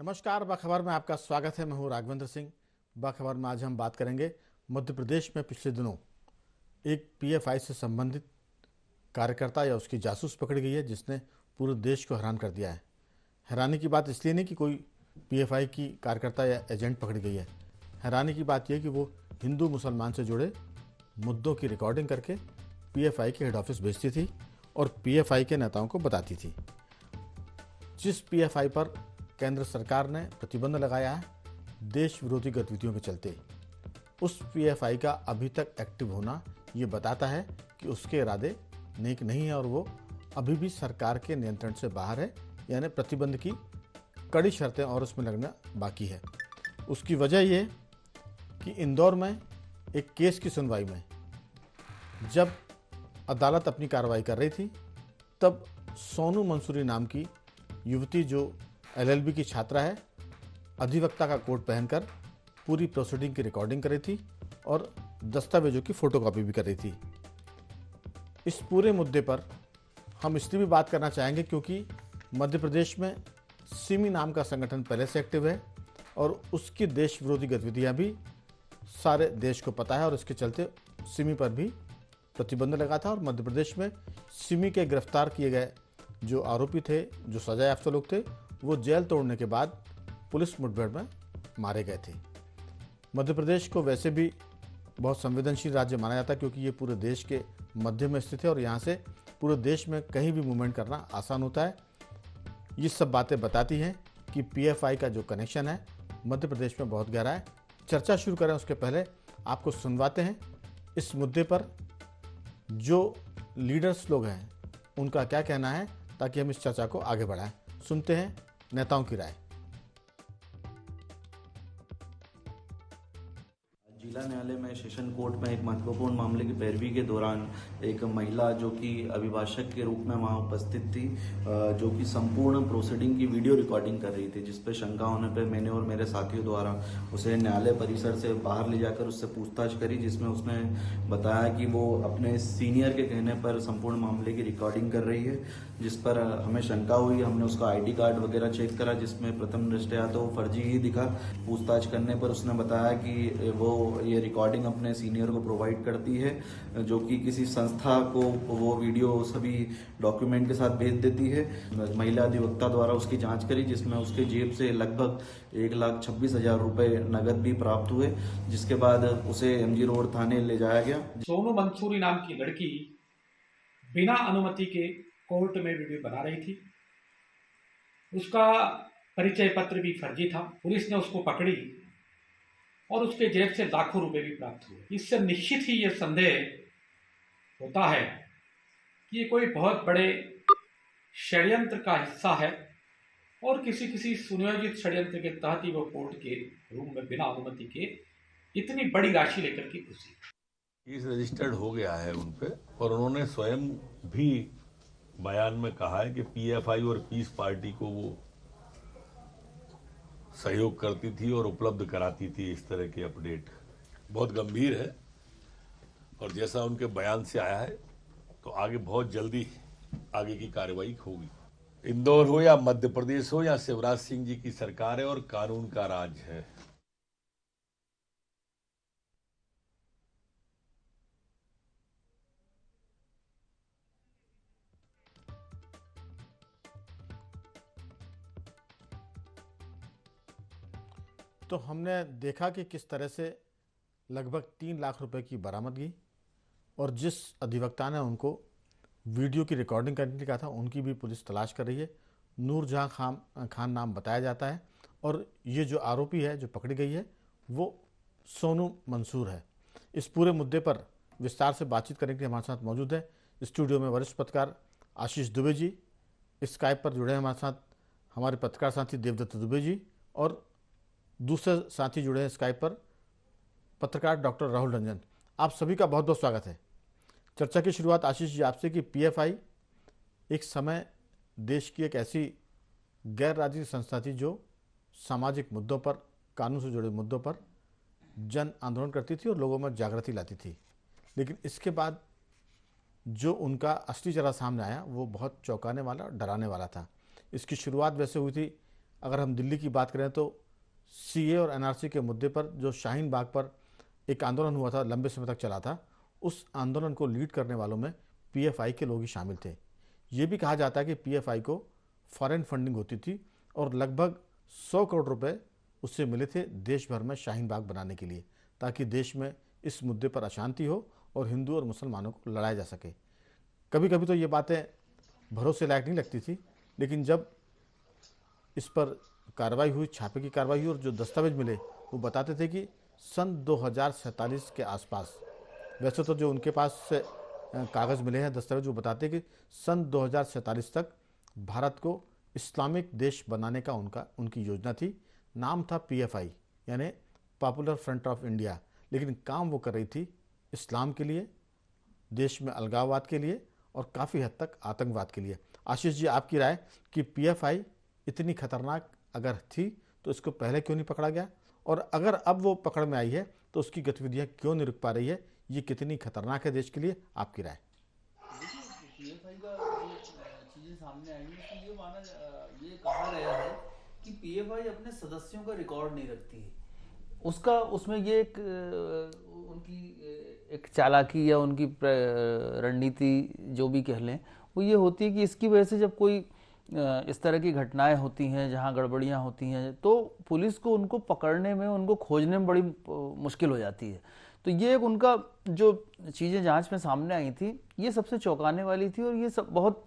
नमस्कार, बखबर में आपका स्वागत है। मैं हूं राघवेंद्र सिंह। बखबर में आज हम बात करेंगे मध्य प्रदेश में पिछले दिनों एक पीएफआई से संबंधित कार्यकर्ता या उसकी जासूस पकड़ी गई है, जिसने पूरे देश को हैरान कर दिया है। हैरानी की बात इसलिए नहीं कि कोई पीएफआई की कार्यकर्ता या एजेंट पकड़ी गई है। हैरानी की बात यह कि वो हिंदू मुसलमान से जुड़े मुद्दों की रिकॉर्डिंग करके पीएफआई के हेड ऑफिस भेजती थी और पीएफआई के नेताओं को बताती थी। जिस पीएफआई पर केंद्र सरकार ने प्रतिबंध लगाया है देश विरोधी गतिविधियों के चलते, उस पीएफआई का अभी तक एक्टिव होना ये बताता है कि उसके इरादे नेक नहीं है और वो अभी भी सरकार के नियंत्रण से बाहर है, यानी प्रतिबंध की कड़ी शर्तें और उसमें लगना बाकी है। उसकी वजह ये कि इंदौर में एक केस की सुनवाई में जब अदालत अपनी कार्रवाई कर रही थी, तब सोनू मंसूरी नाम की युवती जो एलएलबी की छात्रा है, अधिवक्ता का कोट पहनकर पूरी प्रोसीडिंग की रिकॉर्डिंग कर रही थी और दस्तावेजों की फोटोकॉपी भी कर रही थी। इस पूरे मुद्दे पर हम इसलिए भी बात करना चाहेंगे क्योंकि मध्य प्रदेश में सिमी नाम का संगठन पहले से एक्टिव है और उसकी देश विरोधी गतिविधियां भी सारे देश को पता है और इसके चलते सिमी पर भी प्रतिबंध लगा था। और मध्य प्रदेश में सिमी के गिरफ्तार किए गए जो आरोपी थे, जो सजायाफ्ता लोग थे, वो जेल तोड़ने के बाद पुलिस मुठभेड़ में मारे गए थे। मध्य प्रदेश को वैसे भी बहुत संवेदनशील राज्य माना जाता है क्योंकि ये पूरे देश के मध्य में स्थित है और यहाँ से पूरे देश में कहीं भी मूवमेंट करना आसान होता है। ये सब बातें बताती हैं कि पीएफआई का जो कनेक्शन है मध्य प्रदेश में बहुत गहरा है। चर्चा शुरू करें उसके पहले आपको सुनवाते हैं इस मुद्दे पर जो लीडर्स लोग हैं उनका क्या कहना है, ताकि हम इस चर्चा को आगे बढ़ाएं। सुनते हैं नेताओं की राय। जिला न्यायालय में सेशन कोर्ट में एक महत्वपूर्ण मामले की पैरवी के दौरान एक महिला जो कि अभिभाषक के रूप में वहां उपस्थित थी, जो कि संपूर्ण प्रोसीडिंग की वीडियो रिकॉर्डिंग कर रही थी, जिस पे शंका होने पे मैंने और मेरे साथियों द्वारा उसे न्यायालय परिसर से बाहर ले जाकर उससे पूछताछ करी, जिसमें उसने बताया कि वो अपने सीनियर के कहने पर संपूर्ण मामले की रिकॉर्डिंग कर रही है, जिस पर हमें शंका हुई। हमने उसका आईडी कार्ड वगैरह चेक करा, जिसमें प्रथम दृष्टया तो फर्जी ही दिखा। पूछताछ करने पर उसने बताया कि वो ये रिकॉर्डिंग अपने सीनियर को प्रोवाइड करती है, जो कि किसी संस्था को वो वीडियो सभी डॉक्यूमेंट के साथ भेज देती है। महिला अधिवक्ता द्वारा उसकी जांच करी, जिसमें उसके जेब से लगभग 1,26,000 रुपए नगद भी प्राप्त हुए, जिसके बाद उसे एमजी रोड थाने ले जाया गया। सोनू मंसूरी नाम की लड़की बिना अनुमति के कोर्ट में वीडियो बना रही थी। उसका परिचय पत्र भी फर्जी था। पुलिस ने उसको पकड़ी और उसके जेब से लाखों रुपए भी प्राप्त हुए। इससे निश्चित ही यह संदेह होता है कि ये कोई बहुत बड़े षड्यंत्र का हिस्सा है और किसी सुनियोजित षड्यंत्र के तहत ही वो कोर्ट के रूम में बिना अनुमति के इतनी बड़ी राशि लेकर के घुसी। केस रजिस्टर्ड हो गया है उन पे और उन्होंने स्वयं भी बयान में कहा है कि पीएफआई और पीस पार्टी को वो सहयोग करती थी और उपलब्ध कराती थी इस तरह के अपडेट। बहुत गंभीर है और जैसा उनके बयान से आया है तो आगे बहुत जल्दी आगे की कार्रवाई होगी। इंदौर हो या मध्य प्रदेश हो या शिवराज सिंह जी की सरकार है और कानून का राज है। तो हमने देखा कि किस तरह से लगभग 3 लाख रुपए की बरामदगी और जिस अधिवक्ता ने उनको वीडियो की रिकॉर्डिंग करने का था उनकी भी पुलिस तलाश कर रही है। नूरजहां खान नाम बताया जाता है और ये जो आरोपी है जो पकड़ी गई है वो सोनू मंसूर है। इस पूरे मुद्दे पर विस्तार से बातचीत करने के लिए हमारे साथ मौजूद है स्टूडियो में वरिष्ठ पत्रकार आशीष दुबे जी, स्काइप पर जुड़े हैं हमारे साथ हमारे पत्रकार साथी देवदत्त दुबे जी और दूसरे साथी जुड़े हैं स्काइप पर पत्रकार डॉक्टर राहुल रंजन। आप सभी का बहुत बहुत स्वागत है। चर्चा की शुरुआत आशीष जी आपसे कि पीएफआई एक समय देश की एक ऐसी गैर राजनीतिक संस्था थी जो सामाजिक मुद्दों पर, कानून से जुड़े मुद्दों पर जन आंदोलन करती थी और लोगों में जागृति लाती थी, लेकिन इसके बाद जो उनका असली चेहरा सामने आया वो बहुत चौंकाने वाला और डराने वाला था। इसकी शुरुआत वैसे हुई थी अगर हम दिल्ली की बात करें तो सीए और एनआरसी के मुद्दे पर जो शाहीन बाग पर एक आंदोलन हुआ था, लंबे समय तक चला था, उस आंदोलन को लीड करने वालों में पीएफआई के लोग ही शामिल थे। ये भी कहा जाता है कि पीएफआई को फॉरेन फंडिंग होती थी और लगभग 100 करोड़ रुपए उससे मिले थे देश भर में शाहीन बाग बनाने के लिए, ताकि देश में इस मुद्दे पर अशांति हो और हिंदू और मुसलमानों को लड़ाया जा सके। कभी कभी तो ये बातें भरोसे लायक नहीं लगती थी, लेकिन जब इस पर कार्रवाई हुई, छापे की कार्रवाई हुई और जो दस्तावेज मिले वो बताते थे कि सन 2047 के आसपास, वैसे तो जो उनके पास से कागज़ मिले हैं, दस्तावेज, वो बताते हैं कि सन 2047 तक भारत को इस्लामिक देश बनाने का उनकी योजना थी। नाम था पीएफआई यानी पॉपुलर फ्रंट ऑफ इंडिया, लेकिन काम वो कर रही थी इस्लाम के लिए, देश में अलगाववाद के लिए और काफ़ी हद तक आतंकवाद के लिए। आशीष जी, आपकी राय कि पीएफआई इतनी खतरनाक अगर थी तो इसको पहले क्यों नहीं पकड़ा गया, और अगर अब वो पकड़ में आई है तो उसकी गतिविधियां क्यों नहीं रुक पा रही है, ये कितनी खतरनाक है देश के लिए, आपकी राय? पीएफआई का जो चीजें सामने आई हैं तो ये कहा गया है कि पीएफआई अपने सदस्यों का रिकॉर्ड नहीं रखती है। उसका उसमें ये एक उनकी एक चालाकी या उनकी रणनीति जो भी कह लें, वो ये होती है कि इसकी वजह से जब कोई इस तरह की घटनाएं होती हैं जहां गड़बड़ियां होती हैं तो पुलिस को उनको पकड़ने में, उनको खोजने में बड़ी मुश्किल हो जाती है। तो ये एक उनका जो चीज़ें जांच में सामने आई थी, ये सबसे चौंकाने वाली थी और ये सब बहुत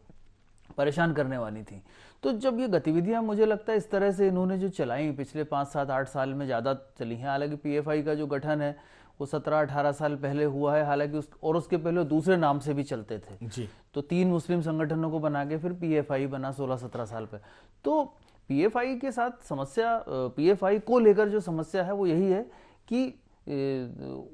परेशान करने वाली थी। तो जब ये गतिविधियां, मुझे लगता है इस तरह से इन्होंने जो चलाई पिछले 5, 7, 8 साल में ज़्यादा चली हैं। हालांकि पीएफआई का जो गठन है वो 17, 18 साल पहले हुआ है, हालांकि उसके पहले दूसरे नाम से भी चलते थे जी। तो 3 मुस्लिम संगठनों को बना के फिर पीएफआई बना 16, 17 साल पे। तो पीएफआई के साथ समस्या, पीएफआई को लेकर जो समस्या है वो यही है कि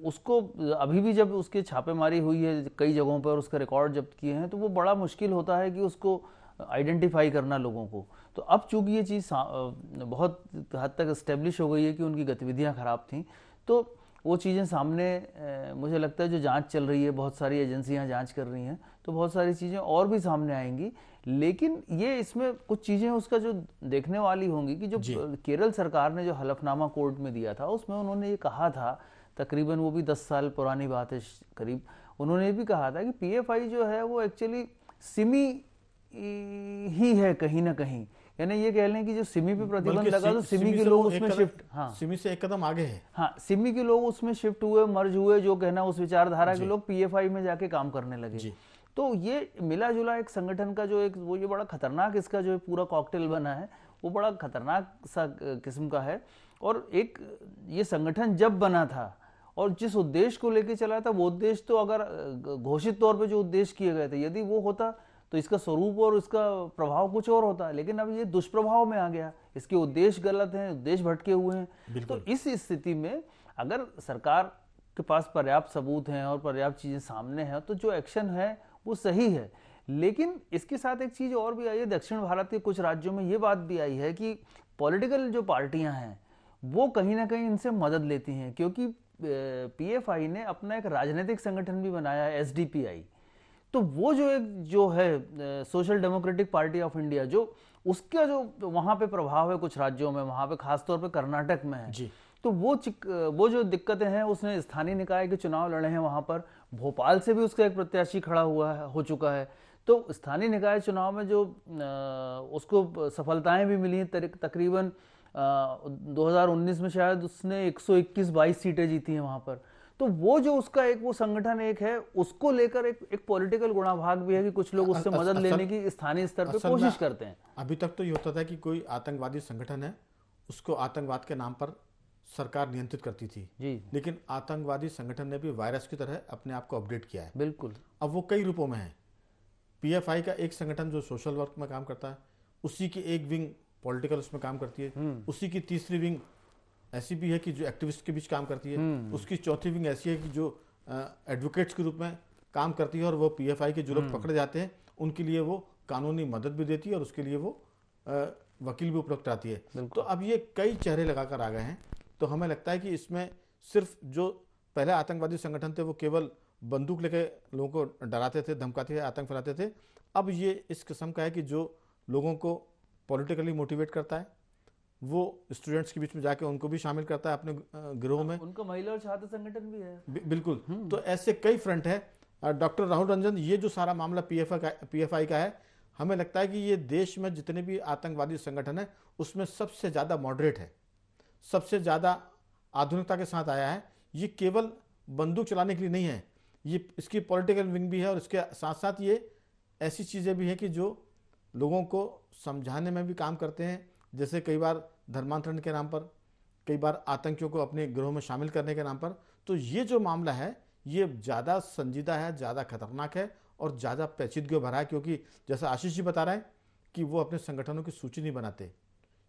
उसको अभी भी जब उसकी छापेमारी हुई है कई जगहों पर, उसका रिकॉर्ड जब्त किए हैं, तो वो बड़ा मुश्किल होता है कि उसको आइडेंटिफाई करना लोगों को। तो अब चूंकि ये चीज़ बहुत हद तक इस्टेब्लिश हो गई है कि उनकी गतिविधियां खराब थीं, तो वो चीज़ें सामने, मुझे लगता है जो जांच चल रही है, बहुत सारी एजेंसियां जांच कर रही हैं, तो बहुत सारी चीज़ें और भी सामने आएंगी। लेकिन ये इसमें कुछ चीज़ें उसका जो देखने वाली होंगी कि जो केरल सरकार ने जो हलफनामा कोर्ट में दिया था उसमें उन्होंने ये कहा था, तकरीबन वो भी 10 साल पुरानी बात है करीब, उन्होंने ये भी कहा था कि पीएफआई जो है वो एक्चुअली सिमी ही है कहीं ना कहीं। यानी ये कह लें कि जो सिमी पे प्रतिबंध लगा तो सिमी के लोग उसमें शिफ्ट, हाँ, सिमी से एक कदम आगे है, हाँ, सिमी के लोग उसमें शिफ्ट हुए, मर्ज हुए, जो कहना उस विचारधारा के लोग पीएफआई में जाके काम करने लगे। तो ये मिला जुला एक संगठन का जो एक वो ये बड़ा खतरनाक, इसका जो पूरा कॉकटेल बना है वो बड़ा खतरनाक सा किस्म का है। और एक ये संगठन जब बना था और जिस उद्देश्य को लेके चला था, वो उद्देश्य तो अगर घोषित तौर पे जो उद्देश्य किए गए थे, यदि वो होता तो इसका स्वरूप और इसका प्रभाव कुछ और होता, लेकिन अब ये दुष्प्रभाव में आ गया, इसके उद्देश्य गलत हैं, उद्देश्य भटके हुए हैं। तो इस स्थिति में अगर सरकार के पास पर्याप्त सबूत हैं और पर्याप्त चीजें सामने हैं तो जो एक्शन है वो सही है। लेकिन इसके साथ एक चीज और भी आई है, दक्षिण भारत के कुछ राज्यों में ये बात भी आई है कि पॉलिटिकल जो पार्टियां हैं वो कहीं ना कहीं इनसे मदद लेती हैं, क्योंकि पीएफआई ने अपना एक राजनीतिक संगठन भी बनाया है, एसडीपीआई। तो वो जो है social democratic party of India, जो उसका जो वहां पे प्रभाव है कुछ राज्यों में, वहां पे खासतौर पे कर्नाटक में है जी। तो वो जो दिक्कतें हैं, उसने स्थानीय निकाय के चुनाव लड़े हैं वहां पर, भोपाल से भी उसका एक प्रत्याशी खड़ा हो चुका है। तो स्थानीय निकाय चुनाव में जो उसको सफलताएं भी मिली हैं, तकरीबन 2019 में शायद उसने 121-22 सीटें जीती हैं वहां पर। तो वो जो उसका एक वो संगठन एक है, उसको लेकर एक पॉलिटिकल गुणाभाग भी है कि कुछ लोग उससे मदद लेने की स्थानीय स्तर पे कोशिश करते हैं। अभी तक तो ये होता था कि कोई आतंकवादी संगठन है, उसको आतंकवाद के नाम पर सरकार नियंत्रित करती थी जी। लेकिन आतंकवादी संगठन ने भी वायरस की तरह अपने आप को अपडेट किया है। बिल्कुल। अब वो कई रूपों में है। पीएफआई का एक संगठन जो सोशल वर्क में काम करता है, उसी की एक विंग पॉलिटिकल उसमें काम करती है, उसी की तीसरी विंग ऐसी भी है कि जो एक्टिविस्ट के बीच काम करती है, उसकी चौथी विंग ऐसी है कि जो एडवोकेट्स के रूप में काम करती है, और वो पीएफआई के जो लोग पकड़े जाते हैं उनके लिए वो कानूनी मदद भी देती है और उसके लिए वो वकील भी उपलब्ध कराती है। तो अब ये कई चेहरे लगाकर आ गए हैं। तो हमें लगता है कि इसमें सिर्फ जो पहले आतंकवादी संगठन थे वो केवल बंदूक लेके लोगों को डराते थे, धमकाते थे, आतंक फैलाते थे। अब ये इस किस्म का है कि जो लोगों को पॉलिटिकली मोटिवेट करता है, वो स्टूडेंट्स के बीच में जाके उनको भी शामिल करता है अपने गिरोह में। उनका महिला और छात्र संगठन भी है। बिल्कुल। तो ऐसे कई फ्रंट है। डॉक्टर राहुल रंजन, ये जो सारा मामला पीएफआई का है, हमें लगता है कि ये देश में जितने भी आतंकवादी संगठन है उसमें सबसे ज़्यादा मॉडरेट है, सबसे ज़्यादा आधुनिकता के साथ आया है। ये केवल बंदूक चलाने के लिए नहीं है, ये इसकी पॉलिटिकल विंग भी है, और इसके साथ साथ ये ऐसी चीज़ें भी हैं कि जो लोगों को समझाने में भी काम करते हैं। जैसे कई बार धर्मांतरण के नाम पर, कई बार आतंकियों को अपने गिरोह में शामिल करने के नाम पर। तो ये जो मामला है ये ज़्यादा संजीदा है, ज़्यादा खतरनाक है और ज़्यादा पेचीदगी भरा है, क्योंकि जैसा आशीष जी बता रहे हैं कि वो अपने संगठनों की सूची नहीं बनाते,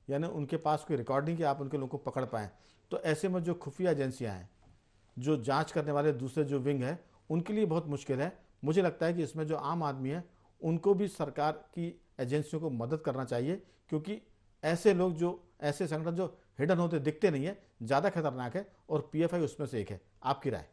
यानी उनके पास कोई रिकॉर्ड नहीं कि आप उनके लोगों को पकड़ पाएँ। तो ऐसे में जो खुफिया एजेंसियाँ हैं, जो जांच करने वाले दूसरे जो विंग है, उनके लिए बहुत मुश्किल है। मुझे लगता है कि इसमें जो आम आदमी है उनको भी सरकार की एजेंसियों को मदद करना चाहिए, क्योंकि ऐसे लोग, जो ऐसे संगठन जो हिडन होते दिखते नहीं है, ज़्यादा खतरनाक है, और पीएफआई उसमें से एक है। आपकी राय?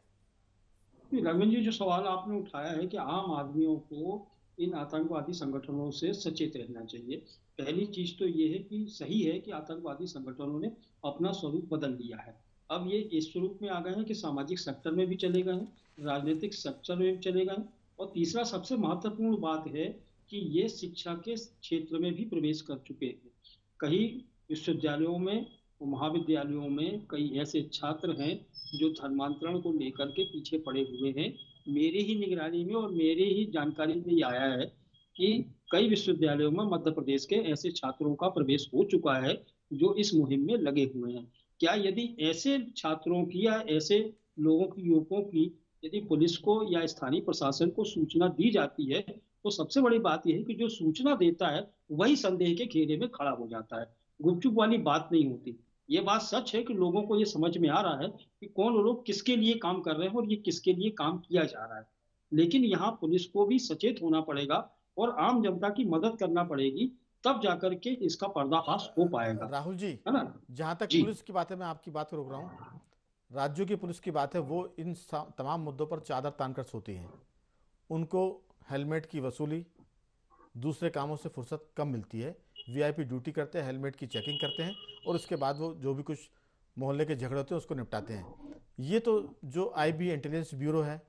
रविंद्र जी, जो सवाल आपने उठाया है कि आम आदमियों को इन आतंकवादी संगठनों से सचेत रहना चाहिए, पहली चीज तो ये है कि सही है कि आतंकवादी संगठनों ने अपना स्वरूप बदल लिया है। अब ये इस स्वरूप में आ गए हैं कि सामाजिक सेक्टर में भी चले गए हैं, राजनीतिक सेक्टर में भी चले गए हैं, और तीसरा सबसे महत्वपूर्ण बात है कि ये शिक्षा के क्षेत्र में भी प्रवेश कर चुके हैं। कई विश्वविद्यालयों में और महाविद्यालयों में कई ऐसे छात्र हैं जो धर्मांतरण को लेकर के पीछे पड़े हुए हैं। मेरी ही निगरानी में और मेरे ही जानकारी में ये आया है कि कई विश्वविद्यालयों में मध्य प्रदेश के ऐसे छात्रों का प्रवेश हो चुका है जो इस मुहिम में लगे हुए हैं। क्या यदि ऐसे छात्रों की या ऐसे लोगों की, युवकों की, यदि पुलिस को या स्थानीय प्रशासन को सूचना दी जाती है, तो सबसे बड़ी बात यह है कि जो सूचना देता है वही संदेह के घेरे में खड़ा हो जाता है। गुपचुप वाली बात नहीं होती। ये बात सच है कि लोगों को ये समझ में आ रहा है कि कौन लोग किसके लिए काम कर रहे हैं और ये किसके लिए काम किया जा रहा है। लेकिन यहाँ पुलिस को भी सचेत होना पड़ेगा और आम जनता की मदद करना पड़ेगी, तब जाकर के इसका पर्दाफाश हो पाएगा। राहुल जी, है ना? जहाँ तक जी। पुलिस की बात है, मैं आपकी बात को रोक रहा हूँ। राज्यों की पुलिस की बात है, वो इन तमाम मुद्दों पर चादर तानकर सोती है। उनको हेलमेट की वसूली, दूसरे कामों से फुर्सत कम मिलती है। वीआईपी ड्यूटी करते हैं, हेलमेट की चेकिंग करते हैं, और उसके बाद वो जो भी कुछ मोहल्ले के झगड़े होते हैं उसको निपटाते हैं। ये तो जो आईबी इंटेलिजेंस ब्यूरो है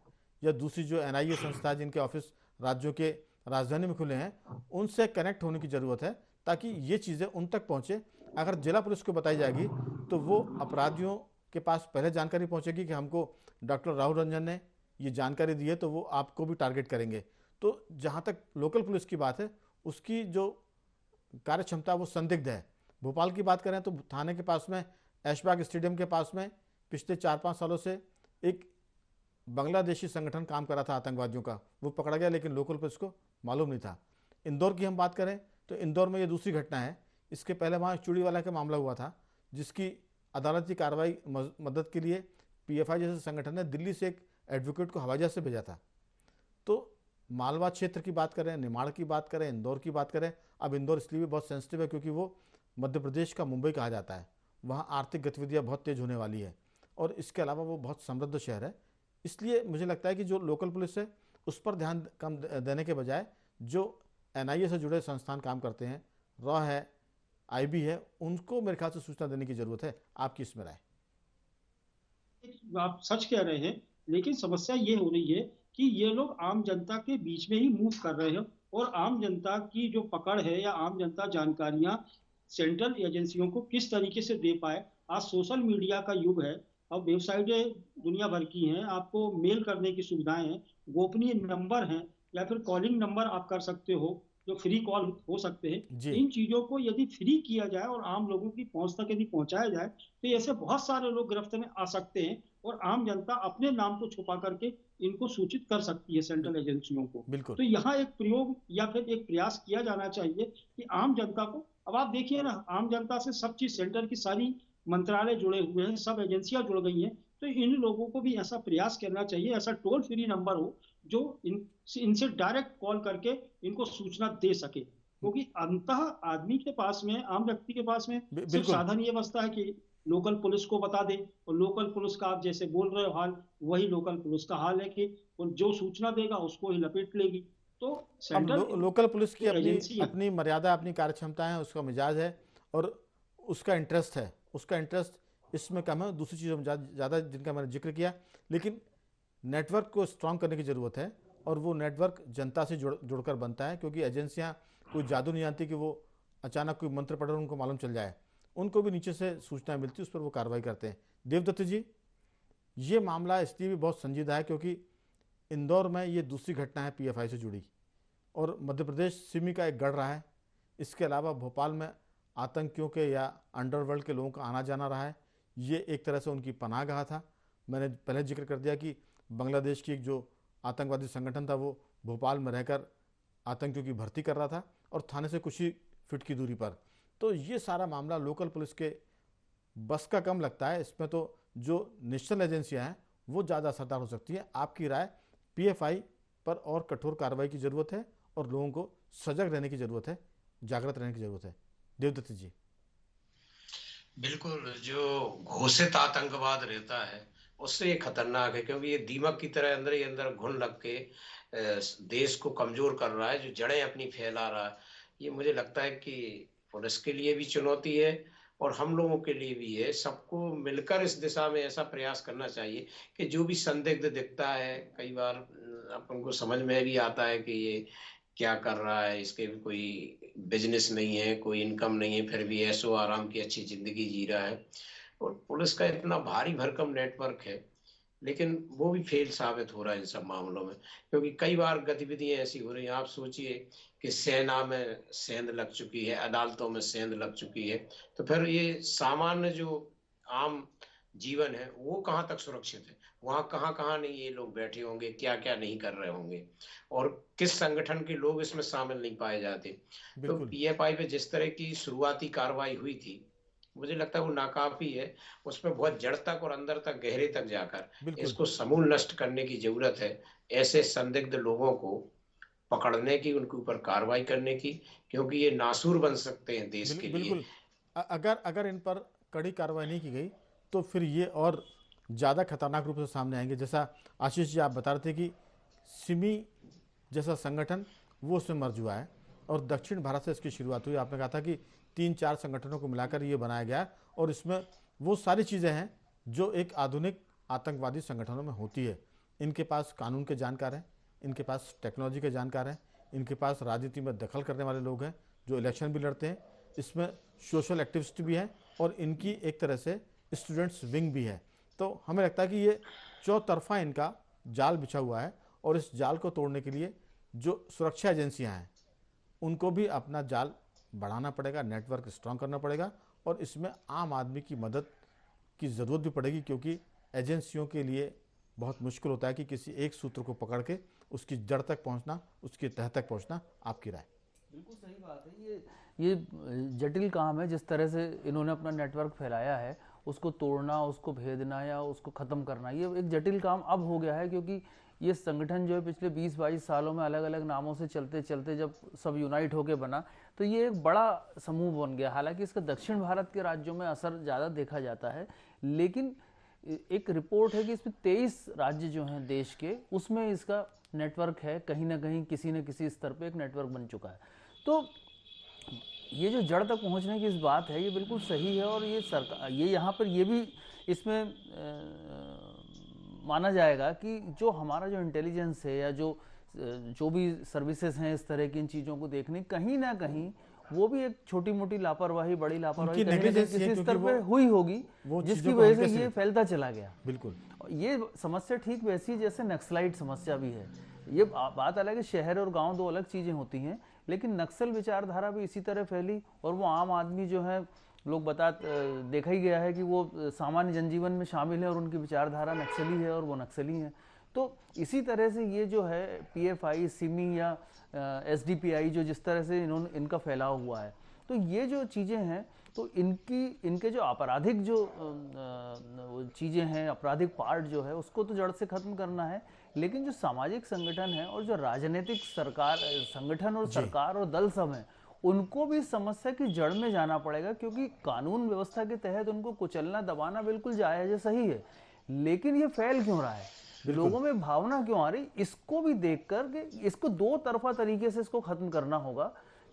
या दूसरी जो एनआईए संस्था है, जिनके ऑफिस राज्यों के राजधानी में खुले हैं, उनसे कनेक्ट होने की ज़रूरत है, ताकि ये चीज़ें उन तक पहुँचे। अगर जिला पुलिस को बताई जाएगी तो वो अपराधियों के पास पहले जानकारी पहुँचेगी कि हमको डॉक्टर राहुल रंजन ने ये जानकारी दी है, तो वो आपको भी टारगेट करेंगे। तो जहाँ तक लोकल पुलिस की बात है, उसकी जो कार्य क्षमता वो संदिग्ध है। भोपाल की बात करें तो थाने के पास में, ऐशबाग स्टेडियम के पास में पिछले 4-5 सालों से एक बांग्लादेशी संगठन काम कर रहा था आतंकवादियों का, वो पकड़ा गया, लेकिन लोकल पुलिस को मालूम नहीं था। इंदौर की हम बात करें तो इंदौर में ये दूसरी घटना है। इसके पहले वहाँ चूड़ीवाला का मामला हुआ था, जिसकी अदालती कार्रवाई मदद के लिए पीएफआई जैसे संगठन ने दिल्ली से एक एडवोकेट को हवाई जहाज से भेजा था। तो मालवा क्षेत्र की बात करें, निमाड़ की बात करें, इंदौर की बात करें, अब इंदौर इसलिए भी बहुत सेंसिटिव है क्योंकि वो मध्य प्रदेश का मुंबई कहा जाता है। वहाँ आर्थिक गतिविधियाँ बहुत तेज होने वाली है, और इसके अलावा वो बहुत समृद्ध शहर है। इसलिए मुझे लगता है कि जो लोकल पुलिस है उस पर ध्यान कम देने के बजाय जो एनआईए से जुड़े संस्थान काम करते हैं, रॉ है, आईबी है, उनको मेरे ख्याल से सूचना देने की जरूरत है। आपकी इसमें राय? आप सच कह रहे हैं, लेकिन समस्या ये हो रही है कि ये लोग आम जनता के बीच में ही मूव कर रहे हैं, और आम जनता की जो पकड़ है या आम जनता जानकारियां सेंट्रल एजेंसियों को किस तरीके से दे पाए। आज सोशल मीडिया का युग है, अब वेबसाइटें दुनिया भर की हैं, आपको मेल करने की सुविधाएं हैं, गोपनीय नंबर हैं, या फिर कॉलिंग नंबर आप कर सकते हो जो फ्री कॉल हो सकते हैं। इन चीजों को यदि फ्री किया जाए और आम लोगों की पहुंच तक यदि पहुंचाया जाए तो ऐसे बहुत सारे लोग गिरफ्त में आ सकते हैं, और आम जनता अपने नाम को छुपा करके इनको सूचित कर सकती है सेंट्रल एजेंसियों को। तो यहाँ एक प्रयोग या फिर एक प्रयास किया जाना चाहिए कि आम जनता को, अब आप देखिए ना, आम जनता से सब चीज, सेंटर की सारी मंत्रालय जुड़े हुए हैं, सब एजेंसियां जुड़ गई हैं, तो इन लोगों को भी ऐसा प्रयास करना चाहिए, ऐसा टोल फ्री नंबर हो जो इनसे डायरेक्ट कॉल करके इनको सूचना दे सके। क्योंकि अंततः आदमी के पास में, आम व्यक्ति के पास में सिर्फ साधन ये बचता है कि लोकल पुलिस को बता दे, और लोकल पुलिस का आप जैसे बोल रहे हो हाल, वही लोकल पुलिस का हाल है कि जो सूचना देगा उसको ही लपेट लेगी। तो अब लोकल पुलिस की अपनी मर्यादा, अपनी कार्यक्षमता है, उसका मिजाज है, और उसका इंटरेस्ट है, उसका इंटरेस्ट इसमें कम है, दूसरी चीज़ों में ज़्यादा जिनका मैंने जिक्र किया। लेकिन नेटवर्क को स्ट्रॉन्ग करने की ज़रूरत है और वो नेटवर्क जनता से जुड़कर बनता है, क्योंकि एजेंसियां कोई जादू नहीं जानती कि वो अचानक कोई मंत्र पढ़ उनको मालूम चल जाए। उनको भी नीचे से सूचनाएं मिलती, उस पर वो कार्रवाई करते हैं। देवदत्त जी, ये मामला इसलिए भी बहुत संजीदा है क्योंकि इंदौर में ये दूसरी घटना है पीएफआई से जुड़ी, और मध्य प्रदेश सिमी का एक गढ़ रहा है। इसके अलावा भोपाल में आतंकियों के या अंडरवर्ल्ड के लोगों का आना जाना रहा है। ये एक तरह से उनकी पनाहगाह था। मैंने पहले जिक्र कर दिया कि बांग्लादेश की एक जो आतंकवादी संगठन था वो भोपाल में रहकर आतंकियों की भर्ती कर रहा था और थाने से कुछ ही फीट की दूरी पर। तो ये सारा मामला लोकल पुलिस के बस का कम लगता है। इसमें तो जो नेशनल एजेंसियां हैं वो ज़्यादा असरदार हो सकती है। आपकी राय, पीएफआई पर और कठोर कार्रवाई की ज़रूरत है और लोगों को सजग रहने की ज़रूरत है, जागृत रहने की ज़रूरत है। देवदत्त जी। बिल्कुल, जो घोषित आतंकवाद रहता है उससे ये खतरनाक है, क्योंकि ये दीमक की तरह अंदर ही अंदर घुन लग के देश को कमजोर कर रहा है, जो जड़ें अपनी फैला रहा है। ये मुझे लगता है कि पुलिस के लिए भी चुनौती है और हम लोगों के लिए भी है। सबको मिलकर इस दिशा में ऐसा प्रयास करना चाहिए कि जो भी संदिग्ध दिखता है, कई बार अपन को समझ में भी आता है कि ये क्या कर रहा है, इसके भी कोई बिजनेस नहीं है, कोई इनकम नहीं है, फिर भी ऐशो आराम की अच्छी जिंदगी जी रहा है। और पुलिस का इतना भारी भरकम नेटवर्क है, लेकिन वो भी फेल साबित हो रहा है इन सब मामलों में, क्योंकि कई बार गतिविधियां ऐसी हो रही हैं। आप सोचिए कि सेना में सेंध लग चुकी है, अदालतों में सेंध लग चुकी है, तो फिर ये सामान्य जो आम जीवन है वो कहाँ तक सुरक्षित है? वहां कहाँ कहाँ नहीं ये लोग बैठे होंगे, क्या क्या नहीं कर रहे होंगे, और किस संगठन के लोग इसमें शामिल नहीं पाए जाते। तो पीएफआई पे जिस तरह की शुरुआती कार्रवाई हुई थी, मुझे लगता है वो नाकाफी है। उसमें बहुत जड़ तक और अंदर तक, गहरे तक जाकर इसको समूल नष्ट करने की जरूरत है। ऐसे संदिग्ध लोगों को पकड़ने की, उनके ऊपर कार्रवाई करने की, क्योंकि ये नासूर बन सकते हैं देश के लिए। बिल्कुल। अगर इन पर कड़ी कार्रवाई नहीं की गई तो फिर ये और ज़्यादा खतरनाक रूप से सामने आएंगे। जैसा आशीष जी आप बता रहे थे कि सिमी जैसा संगठन वो उसमें मर्ज हुआ है और दक्षिण भारत से इसकी शुरुआत हुई। आपने कहा था कि 3-4 संगठनों को मिलाकर ये बनाया गया और इसमें वो सारी चीज़ें हैं जो एक आधुनिक आतंकवादी संगठनों में होती है। इनके पास कानून के जानकार हैं, इनके पास टेक्नोलॉजी के जानकार हैं, इनके पास राजनीति में दखल करने वाले लोग हैं जो इलेक्शन भी लड़ते हैं, इसमें सोशल एक्टिविस्ट भी हैं और इनकी एक तरह से स्टूडेंट्स विंग भी है। तो हमें लगता है कि ये चौतरफा इनका जाल बिछा हुआ है और इस जाल को तोड़ने के लिए जो सुरक्षा एजेंसियां हैं उनको भी अपना जाल बढ़ाना पड़ेगा, नेटवर्क स्ट्रॉन्ग करना पड़ेगा और इसमें आम आदमी की मदद की ज़रूरत भी पड़ेगी, क्योंकि एजेंसियों के लिए बहुत मुश्किल होता है कि किसी एक सूत्र को पकड़ के उसकी जड़ तक पहुंचना, उसकी तह तक पहुंचना। आपकी राय? बिल्कुल सही बात है। ये जटिल काम है। जिस तरह से इन्होंने अपना नेटवर्क फैलाया है, उसको तोड़ना, उसको भेदना या उसको ख़त्म करना, ये एक जटिल काम अब हो गया है, क्योंकि ये संगठन जो है पिछले 20-22 सालों में अलग अलग नामों से चलते चलते जब सब यूनाइट होकर बना तो ये एक बड़ा समूह बन गया। हालांकि इसका दक्षिण भारत के राज्यों में असर ज़्यादा देखा जाता है, लेकिन एक रिपोर्ट है कि इसमें 23 राज्य जो हैं देश के, उसमें इसका नेटवर्क है, कहीं ना कहीं किसी न किसी स्तर पे एक नेटवर्क बन चुका है। तो ये जो जड़ तक पहुंचने की इस बात है, ये बिल्कुल सही है और ये सरकार, ये यहाँ पर ये भी इसमें माना जाएगा कि जो हमारा जो इंटेलिजेंस है या जो भी सर्विसेज हैं इस तरह की इन चीज़ों को देखने, कहीं ना कहीं वो भी एक छोटी मोटी लापरवाही, बड़ी लापरवाही किसी स्तर पे हुई होगी, जिसकी वजह से ये फैलता चला गया। बिल्कुल। ये समस्या ठीक वैसी जैसे नक्सलाइट समस्या भी है। ये बात अलग है, शहर और गांव दो अलग चीज़ें होती हैं, लेकिन नक्सल विचारधारा भी इसी तरह फैली और वो आम आदमी जो है, लोग देखा ही गया है कि वो सामान्य जनजीवन में शामिल है और उनकी विचारधारा नक्सली है और वो नक्सली हैं। तो इसी तरह से ये जो है पीएफआई, सिमी या एसडीपीआई जो जिस तरह से इनका फैलाव हुआ है, तो ये जो चीज़ें हैं, तो इनके जो आपराधिक जो चीज़ें हैं, आपराधिक पार्ट जो है, उसको तो जड़ से ख़त्म करना है, लेकिन जो सामाजिक संगठन है और जो राजनीतिक संगठन और सरकार और दल सब हैं, उनको भी समस्या की जड़ में जाना पड़ेगा, क्योंकि कानून व्यवस्था के तहत उनको कुचलना, दबाना बिल्कुल जायज़ है, सही है, लेकिन ये फैल क्यों रहा है, लोगों में भावना क्यों आ रही, इसको भी देख कर के इसको दो तरफा तरीके से इसको खत्म करना होगा।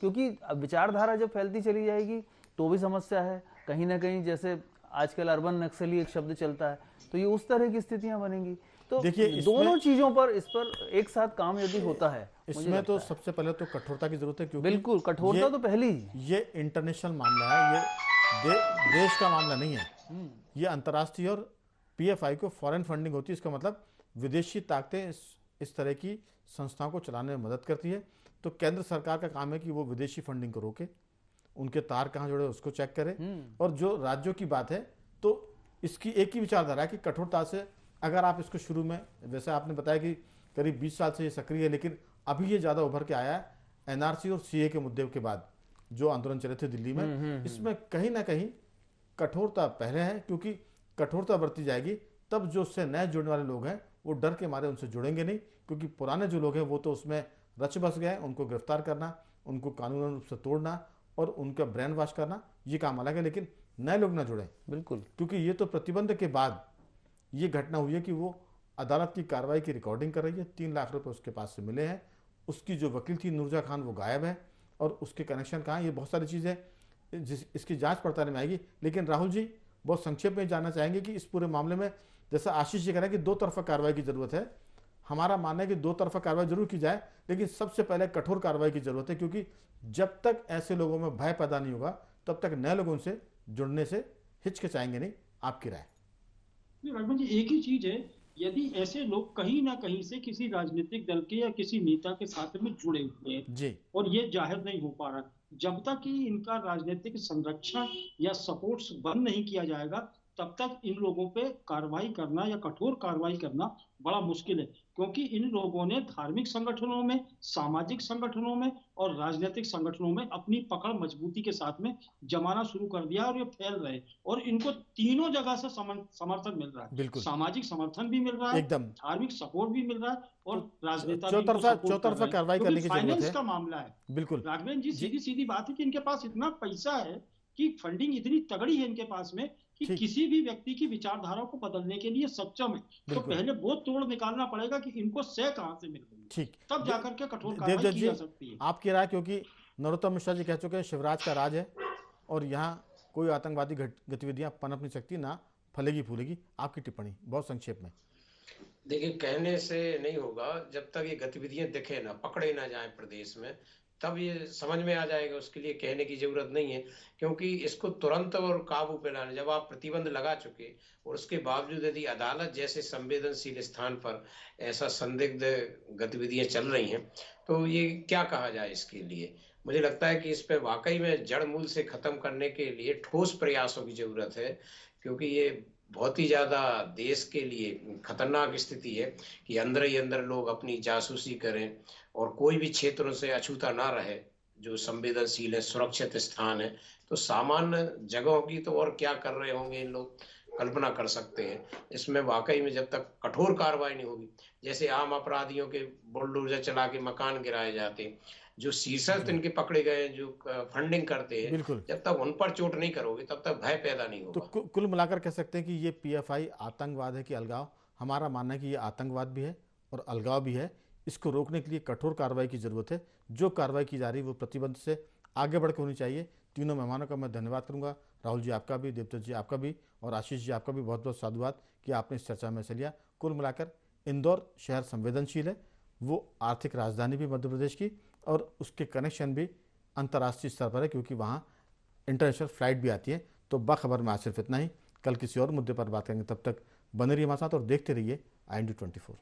क्योंकि अब विचारधारा जब फैलती चली जाएगी तो भी समस्या है, कहीं ना कहीं जैसे आजकल अर्बन नक्सली एक शब्द चलता है, तो ये उस तरह की स्थितियां बनेंगी। तो देखिए, दोनों चीजों पर इस पर एक साथ काम यदि होता है, इसमें तो सबसे पहले तो कठोरता की जरूरत है, क्योंकि बिल्कुल कठोरता तो पहली ही। ये इंटरनेशनल मामला है, ये देश का मामला नहीं है। ये अंतर्राष्ट्रीय, और पीएफआई को फॉरेन फंडिंग होती है। इसका मतलब विदेशी ताकतें इस तरह की संस्थाओं को चलाने में मदद करती है। तो केंद्र सरकार का काम है कि वो विदेशी फंडिंग को रोके, उनके तार कहाँ जुड़े उसको चेक करे। और जो राज्यों की बात है, तो इसकी एक ही विचारधारा है कि कठोरता से अगर आप इसको शुरू में, वैसे आपने बताया कि करीब 20 साल से ये सक्रिय है, लेकिन अभी ये ज़्यादा उभर के आया है एनआरसी और सीए के मुद्दे के बाद जो आंदोलन चले थे दिल्ली में। इसमें कहीं ना कहीं कठोरता पहले है, क्योंकि कठोरता बरती जाएगी तब जो उससे नए जुड़ने वाले लोग हैं वो डर के मारे उनसे जुड़ेंगे नहीं, क्योंकि पुराने जो लोग हैं वो तो उसमें रच बस गए। उनको गिरफ्तार करना, उनको कानूनी रूप से तोड़ना और उनका ब्रेन वॉश करना, ये काम अलग है, लेकिन नए लोग ना जुड़ें। बिल्कुल, क्योंकि ये तो प्रतिबंध के बाद ये घटना हुई है कि वो अदालत की कार्रवाई की रिकॉर्डिंग कर रही है। 3 लाख रुपए उसके पास से मिले हैं। उसकी जो वकील थी नूरजा खान वो गायब है, और उसके कनेक्शन कहाँ, ये बहुत सारी चीज़ें इसकी जांच पड़ताल में आएगी। लेकिन राहुल जी बहुत संक्षेप में जानना चाहेंगे कि इस पूरे मामले में, जैसा आशीष जी कह रहे हैं कि 2 तरफा कार्रवाई की जरूरत है, हमारा मानना है कि 2 तरफा कार्रवाई जरूर की जाए, लेकिन सबसे पहले कठोर कार्रवाई की जरूरत है, क्योंकि जब तक ऐसे लोगों में भय पैदा नहीं होगा तब तक नए लोगों से जुड़ने से हिचकिचाएंगे नहीं। आपकी राय? राघवन जी, एक ही चीज है, यदि ऐसे लोग कहीं ना कहीं से किसी राजनीतिक दल के या किसी नेता के साथ में जुड़े हुए हैं जी, और ये जाहिर नहीं हो पा रहा, जब तक कि इनका राजनीतिक संरक्षण या सपोर्ट बंद नहीं किया जाएगा, तब तक इन लोगों पे कार्रवाई करना या कठोर कार्रवाई करना बड़ा मुश्किल है। क्योंकि इन लोगों ने धार्मिक संगठनों में, सामाजिक संगठनों में और राजनीतिक संगठनों में अपनी पकड़ मजबूती के साथ में जमाना शुरू कर दिया, और ये फैल रहे हैं, और इनको तीनों जगह से समर्थन मिल रहा है। बिल्कुल, सामाजिक समर्थन भी मिल रहा है, एकदम धार्मिक सपोर्ट भी मिल रहा है, और राजनेता भी चौतरफा कार्रवाई करने की जरूरत फाइनेंस है। का मामला है। बिल्कुल राघवेंद्र जी, सीधी सीधी बात है कि इनके पास इतना पैसा है कि फंडिंग इतनी तगड़ी है इनके पास में कि किसी भी व्यक्ति की विचारधारा को बदलने के लिए सक्षम है। तो पहले वो तोड़ निकालना पड़ेगा कि इनको से कहां से मिल रही है, ठीक, तब जाकर के कठोर कार्रवाई की जा सकती है। आपकी राय? क्योंकि नरोत्तम मिश्रा जी कह चुके हैं शिवराज का राज है और यहाँ कोई आतंकवादी गतिविधियां पनप नहीं सकती, ना फलेगी फूलेगी। आपकी टिप्पणी बहुत संक्षेप में। देखिए, कहने से नहीं होगा, जब तक ये गतिविधियां दिखे ना, पकड़े ना जाए प्रदेश में, तब ये समझ में आ जाएगा। उसके लिए कहने की जरूरत नहीं है, क्योंकि इसको तुरंत और काबू पे लाने, जब आप प्रतिबंध लगा चुके और उसके बावजूद यदि अदालत जैसे संवेदनशील स्थान पर ऐसा संदिग्ध गतिविधियां चल रही हैं, तो ये क्या कहा जाए इसके लिए। मुझे लगता है कि इस पे वाकई में जड़ मूल से खत्म करने के लिए ठोस प्रयासों की जरूरत है, क्योंकि ये बहुत ही ज्यादा देश के लिए खतरनाक स्थिति है कि अंदर ही अंदर लोग अपनी जासूसी करें और कोई भी क्षेत्रों से अछूता ना रहे जो संवेदनशील है, सुरक्षित स्थान है। तो सामान्य जगहों की तो और क्या कर रहे होंगे इन लोग, कल्पना कर सकते हैं। इसमें वाकई में जब तक कठोर कार्रवाई नहीं होगी, जैसे आम अपराधियों के बुलडोजर चला के मकान गिराए जाते हैं, जो शीर्षक इनके पकड़े गए, जो फंडिंग करते हैं, जब तक उन पर चोट नहीं करोगे तब तक भय पैदा नहीं होगा। तो कुल मिलाकर कह सकते हैं कि ये पीएफआई आतंकवाद है कि अलगाव? हमारा मानना है कि ये आतंकवाद भी है और अलगाव भी है। इसको रोकने के लिए कठोर कार्रवाई की जरूरत है। जो कार्रवाई की जा रही है वो प्रतिबंध से आगे बढ़ के होनी चाहिए। तीनों मेहमानों का मैं धन्यवाद करूंगा। राहुल जी आपका भी, देवदत्त जी आपका भी, और आशीष जी आपका भी बहुत बहुत साधुवाद कि आपने इस चर्चा में हिस्सा लिया। कुल मिलाकर इंदौर शहर संवेदनशील है, वो आर्थिक राजधानी भी मध्य प्रदेश की, और उसके कनेक्शन भी अंतर्राष्ट्रीय स्तर पर है, क्योंकि वहाँ इंटरनेशनल फ्लाइट भी आती है। तो बाखबर में आज सिर्फ इतना ही। कल किसी और मुद्दे पर बात करेंगे, तब तक बने रहिए हमारे साथ और देखते रहिए IND24।